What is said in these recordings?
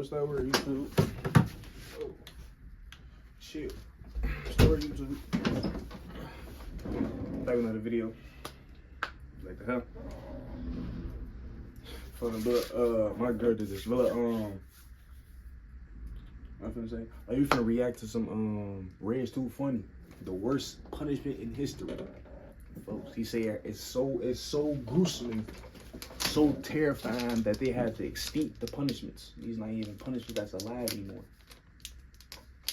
what's that word? YouTube. Oh. Shit. Story YouTube. Back another video. Like the hell. Funny, but my girl did this. But I'm finna say, are you finna react to some regtoofunny, the worst punishment in history, folks? He said it's so gruesome, so terrifying that they had to extinct the punishments. These not even punishments that's alive anymore.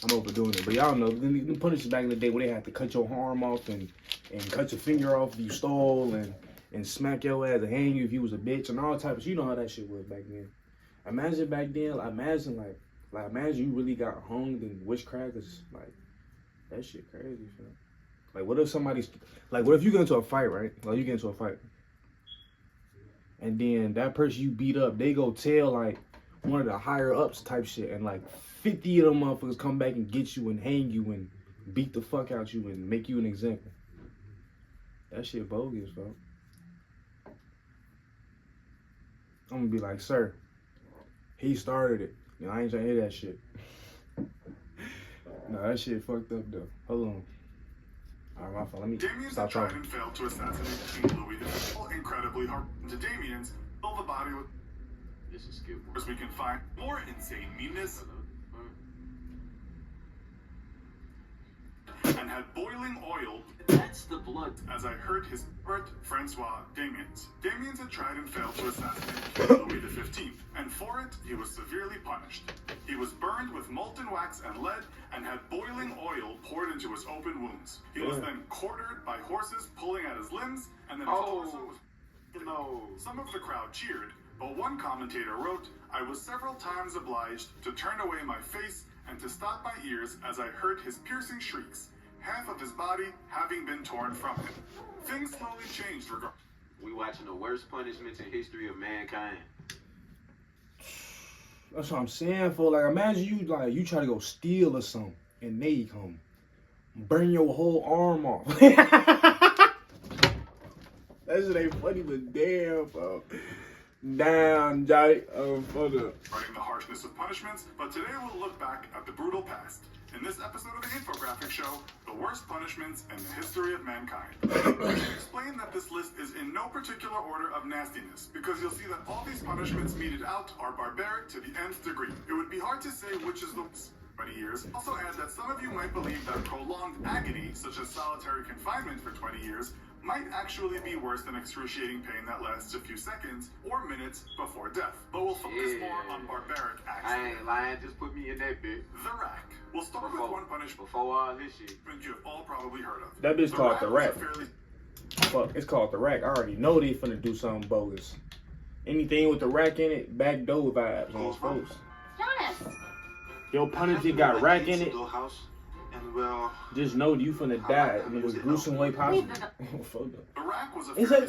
I'm overdoing it, but y'all know the punishments back in the day where they had to cut your arm off and cut your finger off if you stole and smack your ass and hang you if you was a bitch and all types of, you know how that shit was back then. Imagine back then, imagine you really got hung in witchcraft. Cause like that shit crazy, fam. Like what if somebody's like, what if you get into a fight, right? Like you get into a fight, and then that person you beat up, they go tell like one of the higher ups type shit, and like 50 of them motherfuckers come back and get you and hang you and beat the fuck out you and make you an example. That shit bogus, bro. I'm gonna be like, sir, he started it. You know, I ain't trying to hear that shit. No, that shit fucked up though. Hold on. All right, my fault. Let me stop talking. Damien failed to assassinate King Louis XIV. Incredibly hard to Damien's. Fill the body with. This is skip. As we can find more insane meanness. And had boiling oil. That's the blood. As I heard his Francois Damiens. Damiens had tried and failed to assassinate King Louis XV, and for it he was severely punished. He was burned with molten wax and lead, and had boiling oil poured into his open wounds. He was then quartered by horses pulling at his limbs, and then his torso was. No. Some of the crowd cheered, but one commentator wrote, "I was several times obliged to turn away my face and to stop my ears as I heard his piercing shrieks, half of his body having been torn from him." Things slowly changed regarding. We watching the worst punishments in history of mankind. That's what I'm saying, for like, imagine you try to go steal or something, and they come burn your whole arm off. That shit ain't funny, but damn, bro. Down, Jai, for the Regarding the harshness of punishments, but today we'll look back at the brutal past. In this episode of the infographic show, the worst punishments in the history of mankind. We should explain that this list is in no particular order of nastiness, because you'll see that all these punishments meted out are barbaric to the nth degree. It would be hard to say which is the worst. 20 years. Also add that some of you might believe that prolonged agony, such as solitary confinement for 20 years, might actually be worse than excruciating pain that lasts a few seconds or minutes before death. But we'll focus more on barbaric acts. I ain't lying, just put me in that bit. The rack. We'll start with one punishment before all this shit you've all probably heard of. That bitch called the rack. Fairly... Fuck, it's called the rack. I already know they finna do something bogus. Anything with the rack in it, backdoor vibes on these folks. Jonas! Your punishment got rack in it. House, and well, just know you finna die in the most gruesome way possible. The rack was a it's like,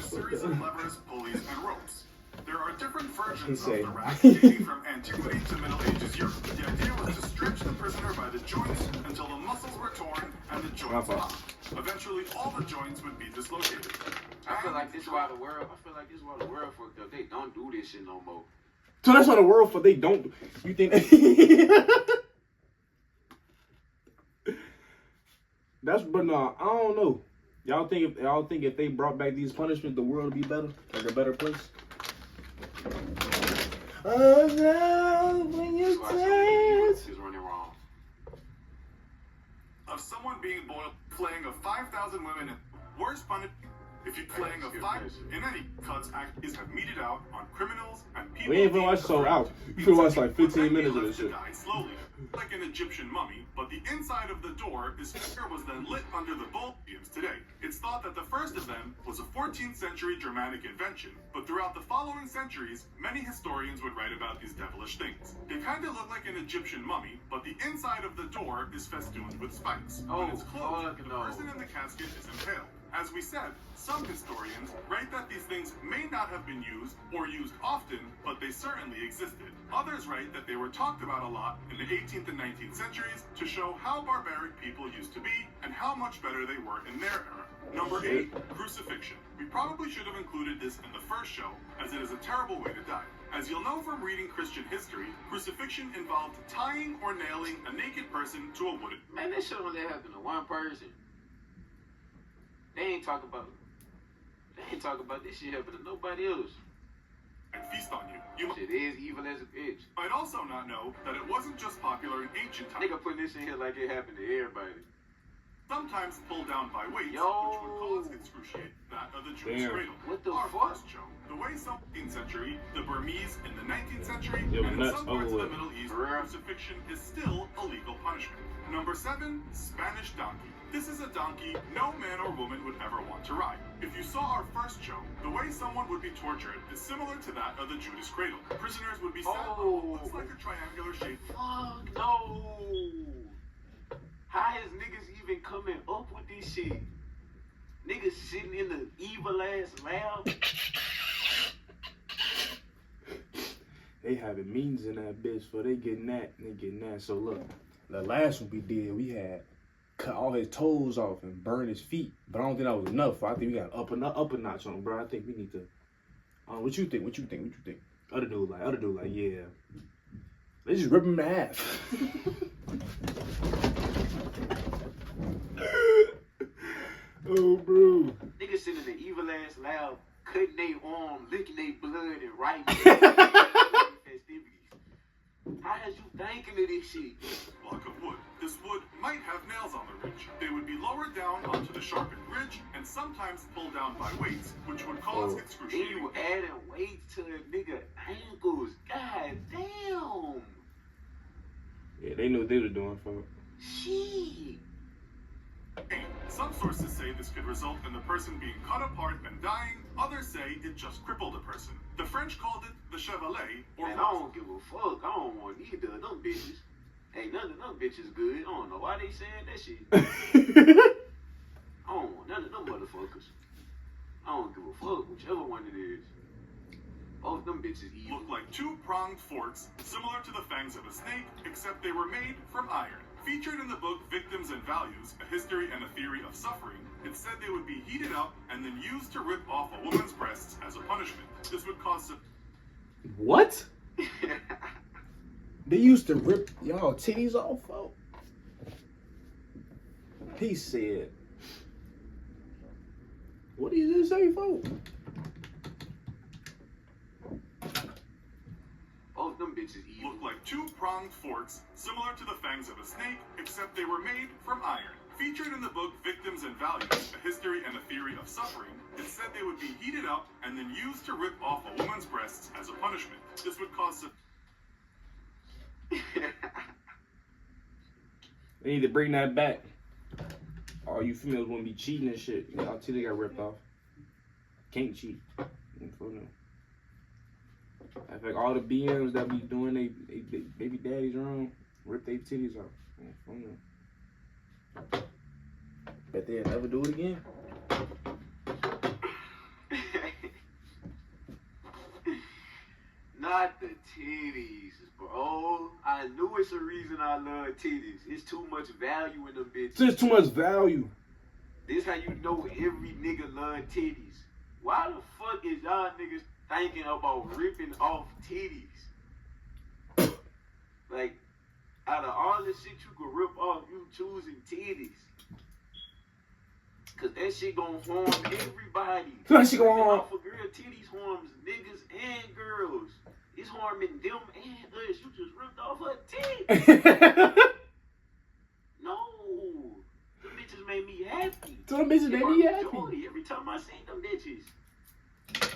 series of levers, pulleys, and ropes. There are different versions of the say. rack dating from antiquity to Middle Ages Europe. The idea was to stretch the prisoner by the joints until the muscles were torn and the joints popped. Eventually, all the joints would be dislocated. I feel like this is why the world fucked up. They don't do this shit no more. So that's why the world for they don't. You think that's but no, I don't know. Y'all think if they brought back these punishments, the world would be better, like a better place? Oh no, when you dance. Is running wrong. Of someone being boiled, flaying of 5,000 women, worst punishment. If you're playing a fight in any cuts, actors have meted out on criminals and people. We ain't even watched so out. You should watch like 15 minutes of this shit. Slowly, like an Egyptian mummy, but the inside of the door was then lit under the bulbs today. It's thought that the first of them was a 14th century Germanic invention, but throughout the following centuries, many historians would write about these devilish things. They kind of look like an Egyptian mummy, but the inside of the door is festooned with spikes. When it's closed, the person in the casket is impaled. As we said, some historians write that these things may not have been used or used often, but they certainly existed. Others write that they were talked about a lot in the 18th and 19th centuries to show how barbaric people used to be and how much better they were in their era. Number 8, crucifixion. We probably should have included this in the first show, as it is a terrible way to die. As you'll know from reading Christian history, crucifixion involved tying or nailing a naked person to a wooden... Man, that shit only happened to one person. They ain't talk about this shit happening to nobody else. and feast on you. You Shit is evil as a bitch. might also not know that it wasn't just popular in ancient times. Nigga putting this in here like it happened to everybody. Sometimes pulled down by weights, Yo. which would cause excruciation. That of the Jewish Damn. cradle. What the Our fuck? first show. The way some 18th century, the Burmese in the 19th century, Yo, and in nuts, some parts of the over Middle East, For real? crucifixion is still a legal punishment. Number 7, Spanish donkey. This is a donkey no man or woman would ever want to ride. If you saw our first show, the way someone would be tortured is similar to that of the Judas cradle. Prisoners would be sat on what looks like a triangular shape. Fuck no. How is niggas even coming up with this shit? Niggas sitting in the evil ass lab. They having meetings in that bitch, for they getting that. So look, the last one we did, we had cut all his toes off and burn his feet. But I don't think that was enough. I think we got up a notch on him, bro. I think we need to. What you think? Other dude like, yeah. They just rip him in half. Oh, bro. Niggas sitting in the evil ass lab, cutting their arm, licking their blood, and writing festivities. How is you thinking of this shit? Block of wood. This wood might have nails on the ridge. They would be lowered down onto the sharpened ridge and sometimes pulled down by weights, which would cause Then excruciating you adding weights to a nigga ankles. God damn. Yeah, they knew what they were doing, for Shit. pain. Some sources say this could result in the person being cut apart and dying. Others say it just crippled a person. The French called it the chevalet, or Man, I don't give a fuck. I don't want either of them bitches. Ain't none of them bitches good. I don't know why they saying that shit. I don't want none of them motherfuckers. I don't give a fuck, whichever one it is. Both them bitches evil. looked like two-pronged forks, similar to the fangs of a snake, except they were made from iron. Featured in the book Victims and Values, A History and a Theory of Suffering, it said they would be heated up and then used to rip off a woman's breasts as a punishment. This would cause What? They used to rip y'all titties off, folks. He said, what did you just say, folks? Both them bitches evil. looked like two-pronged forks, similar to the fangs of a snake, except they were made from iron. Featured in the book Victims and Values, A History and a Theory of Suffering, it said they would be heated up and then used to rip off a woman's breasts as a punishment. This would cause They need to bring that back. All you females want to be cheating and shit. Y'all titty got ripped off. Can't cheat. In fact, all the BMs that be doing they baby daddies wrong, rip their titties off. Bet they'll never do it again. Not the titties, bro. I knew it's a reason I love titties. It's too much value in them bitches. There's too much value. This how you know every nigga love titties. Why the fuck is y'all niggas thinking about ripping off titties? Like, out of all the shit you could rip off, you choosing titties. Cause that shit gon' harm everybody. That shit gon' harm. For girl, titties harms niggas and girls. It's harming them and us. You just ripped off her titties. No. Them bitches made me happy. So them bitches made me happy. Joy every time I seen them bitches.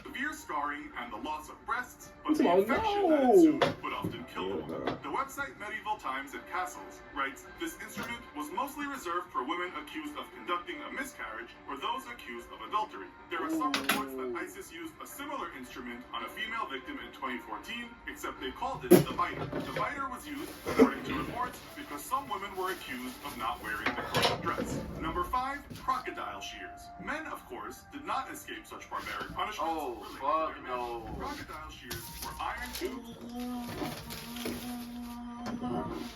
severe scarring and the loss of breasts, but the Oh, infection that no. ensued would often kill the Yeah, woman. no. The website Medieval Times and Castles writes, this instrument was mostly reserved for women accused of conducting a miscarriage or those accused of adultery. There are some reports that ISIS used a similar instrument on a female victim in 2014, except they called it the biter. The biter was used, according to reports, because some women were accused of not wearing the correct dress. Number 5, crocodile shears. Men, of course, did not escape such barbaric punishments. Oh, related to fuck their men. no. Crocodile shears were iron tubes.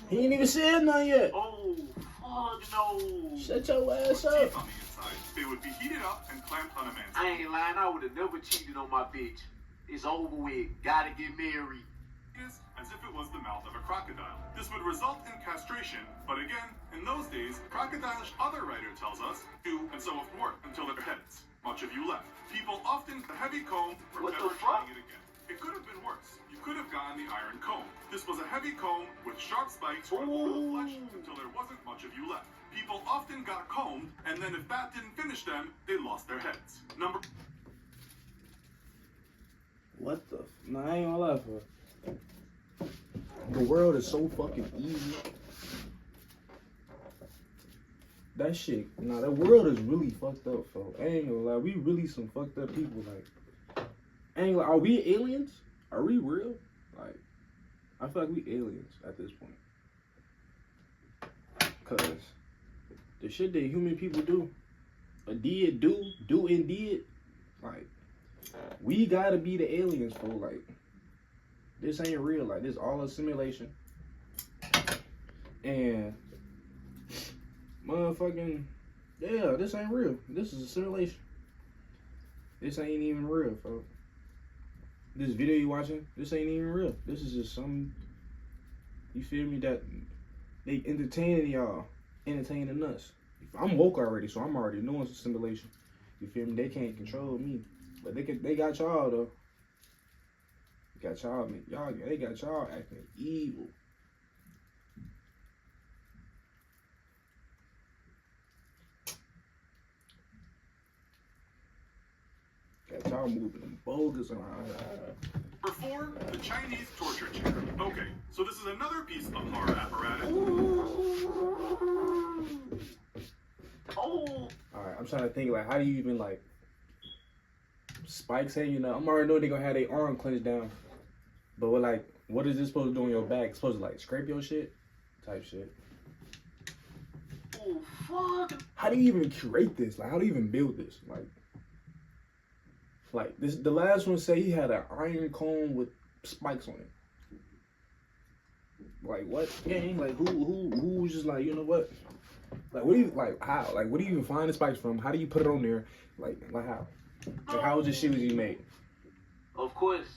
He ain't even said nothing yet. Oh, fuck no. Shut your ass With up. teeth on the inside. They would be heated up and clamped on a man's I ain't lying, I would have never cheated on my bitch. It's over with. Gotta get married. penis as if it was the mouth of a crocodile. This would result in castration, but again, in those days, crocodiles, other writer tells us, do and so forth work until their heads. Much of you left. People often a heavy comb for What never the fuck? trying it again. It could have been worse. You could have gotten the iron comb. This was a heavy comb with sharp spikes run through the flesh until there wasn't much of you left. People often got combed, and then if that didn't finish them, they lost their heads. Number What the? Nah, I ain't gonna lie for it. The world is so fucking easy. That shit, nah, the world is really fucked up, folks. I ain't gonna lie, we really some fucked up people. Like, I ain't gonna lie, are we aliens? Are we real? Like, I feel like we aliens at this point. Cause the shit that human people do, do and did, like, we gotta be the aliens, folks. Like, this ain't real. Like, this all a simulation. And motherfucking, yeah, this ain't real. This is a simulation. This ain't even real, folks. This video you watching, this ain't even real. This is just some, you feel me, that they entertaining y'all, entertaining us. I'm woke already, so I'm already knowing it's a simulation. You feel me? They can't control me. But they got y'all though. They got y'all, man. They got y'all acting evil. Got y'all moving them bogus around. Number 4, the Chinese torture chair. Okay, so this is another piece of horror apparatus. Oh, Alright, I'm trying to think, like, how do you even, like, spikes hanging up? I'm already knowing they're gonna have their arm clenched down. But, like, what is this supposed to do on your back? It's supposed to, like, scrape your shit? Type shit. oh, fuck. How do you even create this? Like, how do you even build this? Like this, the last one said he had an iron comb with spikes on it. Like, what gang? Like, who was just like, you know what? Like, what do you, like, how? Like, where do you even find the spikes from? How do you put it on there? Like how? Like, how was this shit was he made? Of course,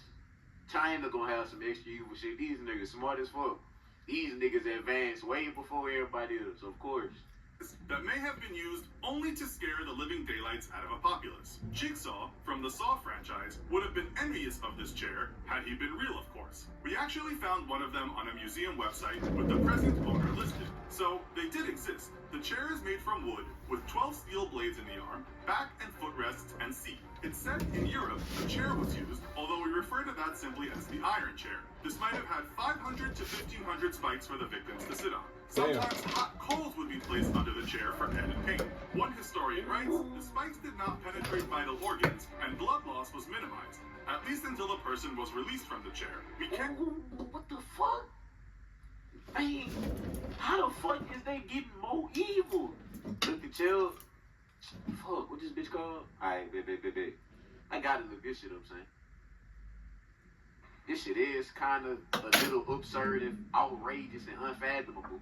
China gonna have some extra evil shit. These niggas smart as fuck. These niggas advanced way before everybody else, of course. That may have been used only to scare the living daylights out of a populace. Jigsaw, from the Saw franchise, would have been envious of this chair had he been real, of course. We actually found one of them on a museum website with the present owner listed. So, they did exist. The chair is made from wood, with 12 steel blades in the arm, back and footrests, and seat. It's said in Europe the chair was used, although we refer to that simply as the iron chair. This might have had 500 to 1,500 spikes for the victims to sit on. Sometimes hot coals would be placed under the chair for added pain. One historian writes, the spikes did not penetrate vital organs, and blood loss was minimized, at least until the person was released from the chair. We can't... What the fuck? Man, how the fuck is they getting more evil? Look at chill. Fuck, what this bitch called? Alright, bet. I gotta look this shit up, son. This shit is kind of a little absurd and outrageous and unfathomable.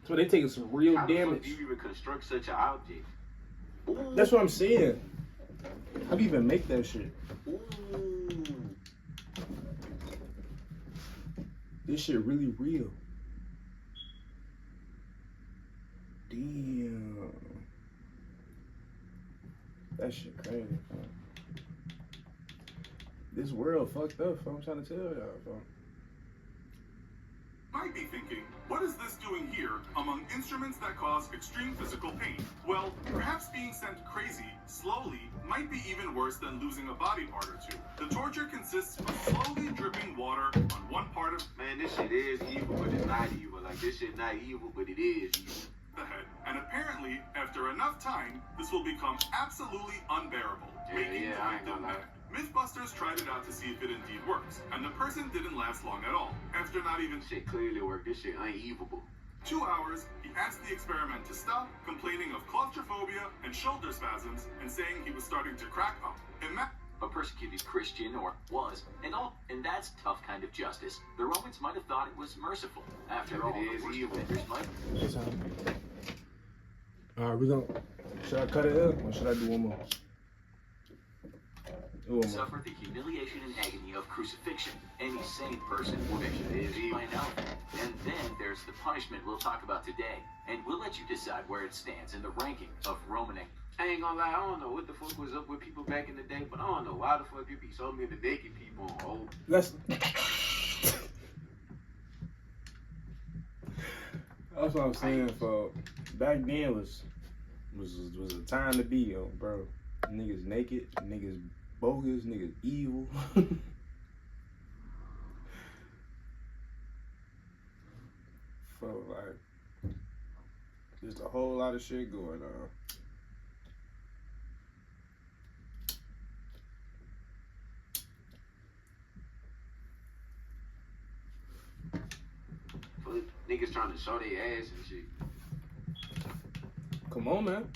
So they taking some real How the fuck damage. do you even construct such an object? Ooh. That's what I'm saying. How do you even make that shit? Ooh. This shit really real. Damn. That shit crazy, bro. This world fucked up, fam. I'm trying to tell y'all, fam. Might be thinking, what is this doing here among instruments that cause extreme physical pain? Well, perhaps being sent crazy, slowly, might be even worse than losing a body part or two. The torture consists of slowly dripping water on one part of Man, this shit is evil, but it's not evil. Like, this shit not evil, but it is evil. the head, and apparently, after enough time, this will become absolutely unbearable, making the I ain't victim gonna lie. mad. Mythbusters tried it out to see if it indeed works, and the person didn't last long at all. After not even This shit clearly worked. This shit unevilable. 2 hours, he asked the experiment to stop, complaining of claustrophobia and shoulder spasms, and saying he was starting to crack up. a persecuted Christian, or was, and that's tough kind of justice. The Romans might have thought it was merciful. After all, the worst offenders might. Alright, we gonna. Should I cut it up or should I do one more? Suffer the humiliation and agony of crucifixion. Any sane person would be by now. And then there's the punishment we'll talk about today, and we'll let you decide where it stands in the ranking of Roman. I ain't gonna lie, I don't know what the fuck was up with people back in the day, but I don't know why the fuck you be so many naked people on old. That's what I'm saying, folks. Back then was a time to be, yo, bro. Niggas naked, niggas bogus, niggas evil. Folks, like, just a whole lot of shit going on. Niggas trying to show their ass and shit. Come on, man.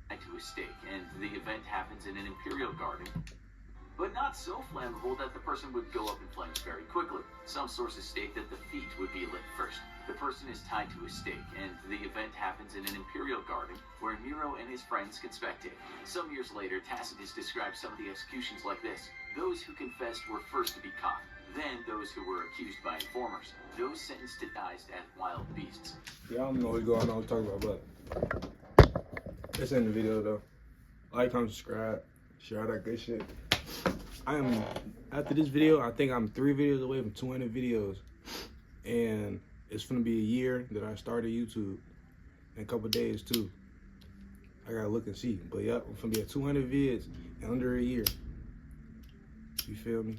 To a stake, and the event happens in an imperial garden, but not so flammable that the person would go up in flames very quickly. Some sources state that the feet would be lit first. The person is tied to a stake, and the event happens in an imperial garden where Nero and his friends can spectate. Some years later, Tacitus describes some of the executions like this. Those who confessed were first to be caught, then those who were accused by informers, those sentenced to die as wild beasts. Yeah, I don't know what's going on to talk about, but it's in the video though. Like, comment, subscribe, share all that good shit. After this video, I think I'm 3 videos away from 200 videos. And it's gonna be a year that I started YouTube. In a couple days too. I gotta look and see. But yep, I'm gonna be at 200 vids in under a year. You feel me?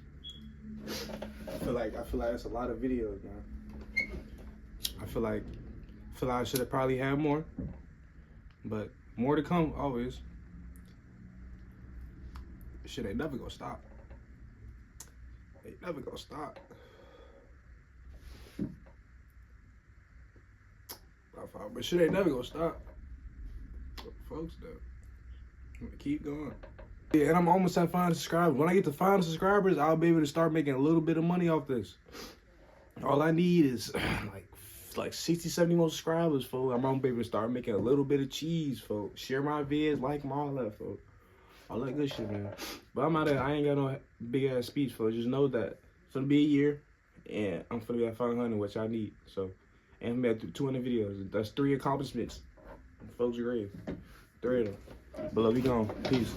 I feel like it's a lot of videos, man. I feel like I should have probably had more. But more to come, always. Shit ain't never gonna stop. Ain't never gonna stop. But shit ain't never gonna stop. Folks, though. I'm gonna keep going. Yeah, and I'm almost at 500 subscribers. When I get to 500 subscribers, I'll be able to start making a little bit of money off this. All I need is like 60, 70 more subscribers, folks. I'm gonna be able to start making a little bit of cheese, folks. Share my vids, like them, all that, folks. All that good shit, man. But I'm out of, I ain't got no big ass speech, folks. Just know that it's gonna be a year, and I'm gonna be at 500, which I need. So, and I'm at 200 videos. That's 3 accomplishments. Folks are great. 3 of them. But love you gone. Peace.